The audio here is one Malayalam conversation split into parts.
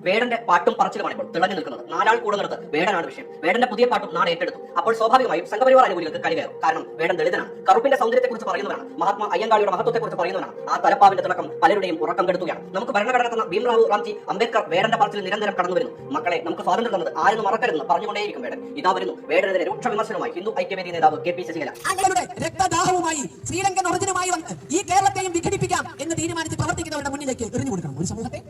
വേടന്റെ പാട്ടും പറച്ചിലുമാണ് ഇപ്പോൾ തിളങ്ങി നിൽക്കുന്നത്. നാലാൾ കൂടെ നിർത്ത് വേടനാണ് വിഷയം. വേടന്റെ പുതിയ പാട്ടും നാട് ഏറ്റെടുത്തു. അപ്പോൾ സ്വാഭാവികമായും സംഘപരിവാർ അനുകൂലികൾക്ക് കരികയറും. കാരണം വേടൻ ദളിതനാണ്, കറുപ്പിന്റെ സൗന്ദര്യത്തെക്കുറിച്ച് പറയുന്നവരാണ്, മഹാത്മാ അയ്യങ്കാളിയുടെ മഹത്വത്തെക്കുറിച്ച് പറയുന്നവരാണ്. ആ തലപ്പാവിന്റെ തിളക്കം പലരുടെയും ഉറക്കം കെടുത്തുകയാണ്. നമുക്ക് ഭരണഘടന തന്ന ഭീംറാവു റാംജി അംബേദ്കർ വേടന്റെ പറച്ചിൽ നിരന്തരം കടന്നു വരുന്നു. മക്കളെ, നമുക്ക് സ്വാതന്ത്ര്യം തന്നത് ആരെന്ന് മറക്കരുതെന്ന് പറഞ്ഞുകൊണ്ടേയിരിക്കും വേടൻ. ഇതാ വരുന്നു വേടനെതിരെ രൂക്ഷ വിമർശനവുമായി ഹിന്ദു ഐക്യവേദി നേതാവ് കെ പി ശശികല. രക്തദാഹവുമായി ശ്രീലങ്കൻ ഒറിജിനുമായി വന്ന് ഈ കേരളത്തെയും വിഘടിപ്പിക്കാം എന്ന് തീരുമാനിച്ച് പ്രവർത്തിക്കുന്നവരുടെ മുന്നിലേക്ക് എറിഞ്ഞു കൊടുക്കണം. ഒരു സമൂഹത്തെ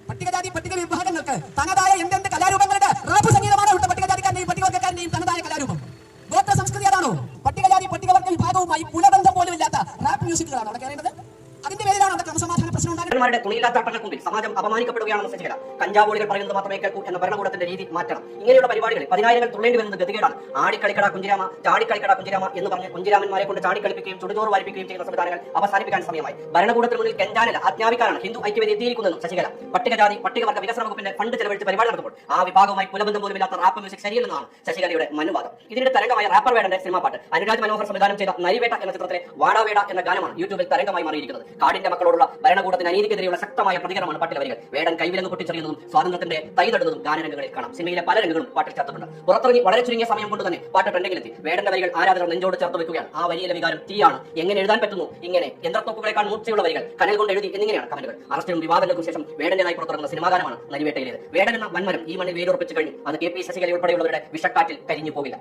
പട്ടികജാതി പട്ടിക വിഭാഗങ്ങൾക്ക് തനതായ എന്തെന്ത് കലാരൂപങ്ങളുടെ റാപ്പ് സംഗീതമാണ് ഇവിടുത്തെ പട്ടികജാതിക്കാരനെയും പട്ടികവർഗ്ഗക്കാരനെയും തനതായ കലാരൂപം. ഗോത്ര സംസ്കൃതി അതാണോ? പട്ടികജാതി പട്ടികവർഗ്ഗ വിഭാഗവുമായി പുലബന്ധം പോലും ഇല്ലാത്ത റാപ്പ് മ്യൂസിക്കുകളാണ് അവിടെ കേറേണ്ടത്. അതിന്റെ പേരിലാണ് അവിടെ ക്രമസമാധാന പ്രശ്നം ഉണ്ടാകുന്നത്. തുണിയില്ലാത്ത അട്ടങ്ങൾക്ക് മുമ്പിൽ സമാജം അപമാനിക്കപ്പെടുകയാണെന്ന് ശശികല. കഞ്ചാവോളികൾ പറയുന്നത് മാത്രമേ കേൾക്കൂ എന്ന ഭരണകൂടത്തിന്റെ രീതി മാറ്റണം. ഇങ്ങനെയുള്ള പരിപാടികളിൽ പതിനായിരങ്ങൾ തുള്ളേണ്ടി വരുന്നത് ഗതികേടാണ്. ആടിക്കളിക്കട കുഞ്ചിരാമ, ചാടിക്കളിക്കട കുഞ്ചിരാമ എന്ന് പറഞ്ഞ് കുഞ്ചിരാമന്മാരെ കൊണ്ട് ചാടിക്കളിപ്പിക്കുകയും ചുടുചോറ് വാരിപ്പിക്കുകയും ചെയ്യുന്ന സംവിധാനങ്ങൾ അവസാനിപ്പിക്കാൻ സമയമായി. ഭരണകൂടത്തിന് മുന്നിൽ കെഞ്ചാനല്ല ആജ്ഞാപിക്കാനാണ് ഹിന്ദു ഐക്യവേദി എത്തിയിരിക്കുന്നതെന്നും ശശികല. പട്ടികജാതി പട്ടികവർഗ്ഗ വികസന വകുപ്പിന്റെ ഫണ്ട് ചെലവഴിച്ച് പരിപാടി നടത്തുമ്പോൾ ആ വിഭാഗവുമായി പുലബന്ധം പോലുമില്ലാത്ത റാപ്പ് മ്യൂസിക് ശരിയല്ലെന്നാണ് ശശികലയുടെ മനുവാദം. ഇതിന്റെ തരംഗമായ റാപ്പർ വേടന്റെ സിനിമാ പാട്ട് അനുരാജ് മനോഹർ സംവിധാനം ചെയ്ത നരിവേട്ട എന്ന ചിത്രത്തിലെ വാടാവേട എന്ന ഗാനമാണ് യൂട്യൂബിൽ തരംഗമായി മാറിയിരിക്കുന്നത്. കാടിന്റെ മക്കളോടുള്ള ഭരണകൂടത്തിന് അനീതിക്കെതിരെയുള്ള ശക്തമായ പ്രതികരണമാണ് പാട്ടിലെ വരികൾ. വേടൻ കൈവിലങ്ങ് പൊട്ടിച്ചെറിയുന്നതും സ്വാതന്ത്ര്യത്തിന്റെ തൈതടുന്നതും ഗാനരംഗങ്ങളിൽ കാണാം. സിനിമയിലെ പല രംഗങ്ങളും പാട്ടിൽ ചേർത്തിട്ടുണ്ട്. പുറത്തിറങ്ങി വളരെ ചുരുങ്ങിയ സമയം കൊണ്ട് തന്നെ പാട്ട് ട്രെൻഡിങ്ങിലെത്തി. വേടന്റെ വരികൾ ആരാധകർ നെഞ്ചോട് ചേർത്ത് വെക്കുകയാണ്. ആ വരിയിലെ വികാരം തീയാണ്. എങ്ങനെ എഴുതാൻ പറ്റുന്നു ഇങ്ങനെ? യന്ത്രത്തോക്കുകളെക്കാൾ മൂർച്ചയുള്ള വരികൾ കനൽ കൊണ്ട് എഴുതി എന്നിങ്ങനെയാണ് കമന്റുകൾ. അറസ്റ്റിനും വിവാദങ്ങൾക്കും ശേഷം വേടന്റേതായി പുറത്തിറങ്ങുന്ന സിനിമാഗാനമാണ് നരിവേട്ടയിലേത്. വേടൻ എന്ന വൻമരം ഈ മണ്ണിൽ വേരുറപ്പിച്ചു കഴിഞ്ഞു. അത് കെ പി ശശികല ഉൾപ്പെടെയുള്ളവരുടെ വിഷക്കാറ്റിൽ കരിഞ്ഞു പോകില്ല.